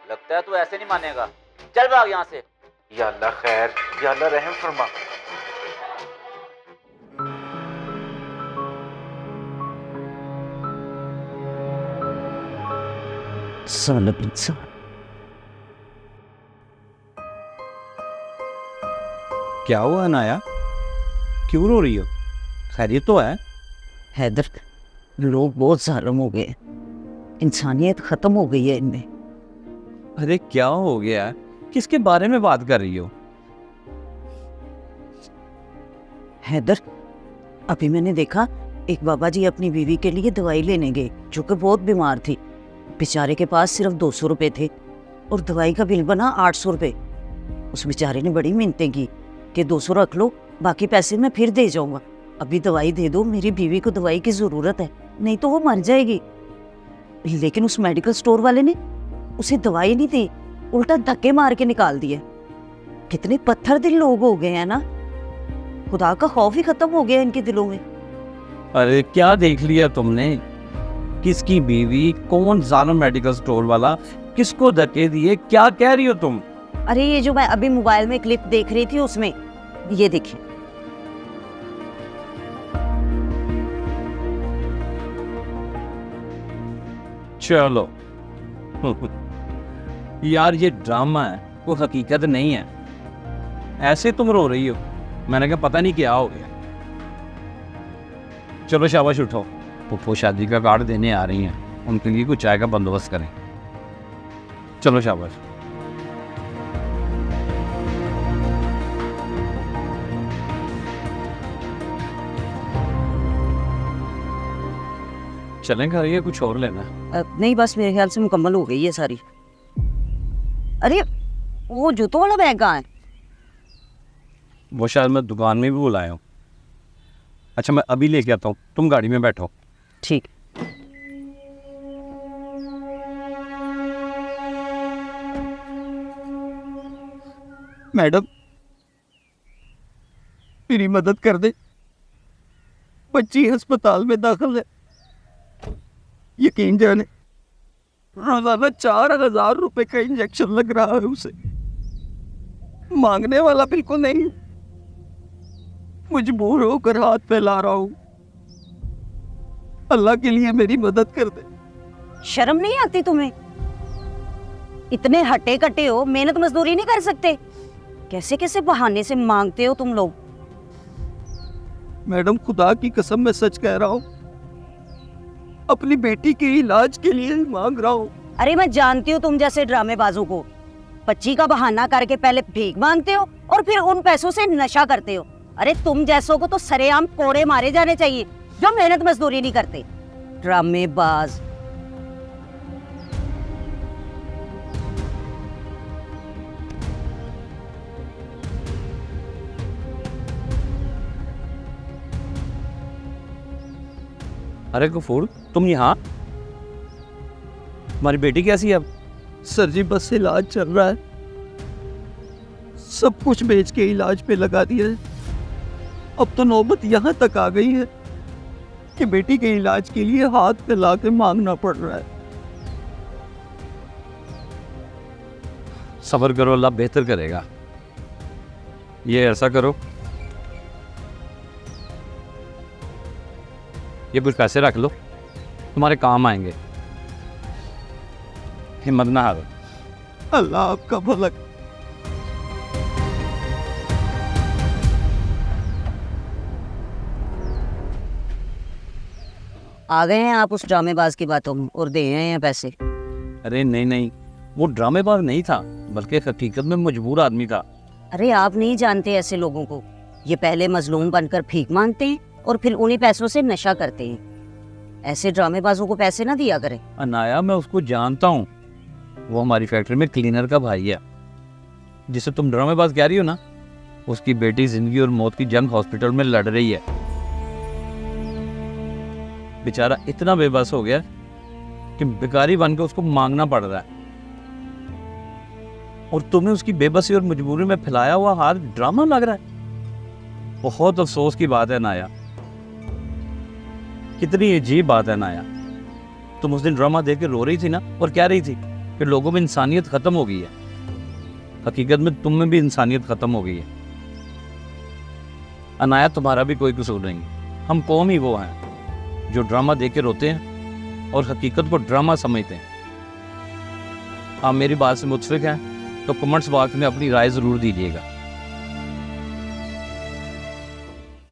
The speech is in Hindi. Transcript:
लगता है तू ऐसे नहीं मानेगा। चल भाग यहाँ से। या अल्लाह खैर, या अल्लाह रहम फरमा। सालब इंसान। क्या हुआ अनाया, क्यों रो रही हो? खैरियत तो है? हैदर, लोग बहुत जालिम हो गए, इंसानियत खत्म हो गई है इनमें। अरे क्या हो गया? किसके बारे में बात कर रही हो? हैदर, अभी मैंने देखा एक बाबा जी अपनी बीवी के लिए दवाई लेने गए, जो कि बहुत बीमार थी। बेचारे के पास सिर्फ 200 रुपए थे और दवाई का बिल बना 800 रुपए। उस बेचारे ने बड़ी मिन्नतें की कि 200 रख लो, बाकी पैसे मैं फिर दे जाऊंगा। अभी दवाई दे दो, मेरी बीवी को दवाई की जरूरत है, नहीं तो वो मर जाएगी। लेकिन उस मेडिकल स्टोर वाले ने उसे दवाई नहीं दी, उल्टा धक्के मार के निकाल दिए। कितने पत्थर दिल लोग हो गए हैं ना, खुदा का खौफ ही खत्म हो गया इनके दिलों में। अरे क्या देख लिया तुमने? किसकी बीवी, कौन जालिम मेडिकल स्टोर वाला, किसको धक्के दिए, क्या कह रही हो तुम? अरे ये जो मैं अभी मोबाइल में क्लिप देख रही थी उसमें, ये देखिए। चलो यार ये ड्रामा है, वो हकीकत नहीं है। ऐसे तुम रो रही हो, मैंने कहा पता नहीं क्या हो गया। चलो शाबाश उठो, पुप्पो शादी का कार्ड देने आ रही हैं, उनके लिए कुछ चाय का बंदोबस्त करें। चलो शाबाश। चलें घर या कुछ और लेना? नहीं बस मेरे ख्याल से मुकम्मल हो गई है सारी। अरे वो जूतों वाला बैग कहाँ है? वो शायद मैं दुकान में भी बुलाया हूँ। अच्छा मैं अभी लेके आता हूँ, तुम गाड़ी में बैठो। ठीक। मैडम मेरी मदद कर दे, बच्ची अस्पताल में दाखिल है। यकीन जाने रोजाना 4000 रुपए का इंजेक्शन लग रहा है उसे। मांगने वाला बिल्कुल नहीं, मजबूर होकर हाथ फैला रहा हूं। अल्लाह के लिए मेरी मदद कर दे। शर्म नहीं आती तुम्हें? इतने हटे कटे हो, मेहनत मजदूरी नहीं कर सकते? कैसे कैसे बहाने से मांगते हो तुम लोग। मैडम खुदा की कसम मैं सच कह रहा हूं, अपनी बेटी के इलाज के लिए ही मांग रहा हूं। अरे मैं जानती हूँ तुम जैसे ड्रामेबाजों को। बच्ची का बहाना करके पहले भीख मांगते हो और फिर उन पैसों से नशा करते हो। अरे तुम जैसों को तो सरेआम कोड़े मारे जाने चाहिए जो मेहनत मजदूरी नहीं करते। ड्रामेबाज। अरे गफूर तुम यहाँ? हमारी बेटी कैसी है अब? सर जी बस इलाज चल रहा है, सब कुछ बेच के इलाज पे लगा दिया है। अब तो नौबत यहाँ तक आ गई है कि बेटी के इलाज के लिए हाथ फैला के मांगना पड़ रहा है। सब्र करो, अल्लाह बेहतर करेगा। ये ऐसा करो, ये कुछ पैसे रख लो, तुम्हारे काम आएंगे। हिम्मत ना हारो। अल्लाह आपका भला। आ गए हैं आप उस ड्रामेबाज की बातों में और दे आए हैं पैसे। अरे नहीं नहीं, वो ड्रामेबाज नहीं था, बल्कि हकीकत में मजबूर आदमी था। अरे आप नहीं जानते ऐसे लोगों को। ये पहले मजलूम बनकर भीख मांगते हैं और फिर उन्हीं पैसों से नशा करते हैं। ऐसे ड्रामेबाजों को पैसे ना दिया करें। अनाया मैं उसको जानता हूँ, वो हमारी फैक्ट्री में क्लीनर का भाई है। जिसे तुम ड्रामेबाज कह रही हो ना, उसकी बेटी जिंदगी और मौत की जंग हॉस्पिटल में लड़ रही है। बेचारा इतना बेबस हो गया कि भिखारी बनकर उसको मांगना पड़ रहा है, और तुम्हें उसकी बेबसी और मजबूरी में फैलाया हुआ हाथ ड्रामा लग रहा है। बहुत अफसोस की बात है नाया, कितनी अजीब बात है नाया। तुम उस दिन ड्रामा देख के रो रही थी ना, और कह रही थी कि लोगों में इंसानियत ख़त्म हो गई है। हकीकत में तुम में भी इंसानियत ख़त्म हो गई है। अनाया, तुम्हारा भी कोई कसूर नहीं है। हम कौम ही वो हैं जो ड्रामा देख के रोते हैं और हकीकत को ड्रामा समझते हैं। आप मेरी बात से मुतफिक हैं तो कमेंट्स बॉक्स में अपनी राय ज़रूर दीजिएगा।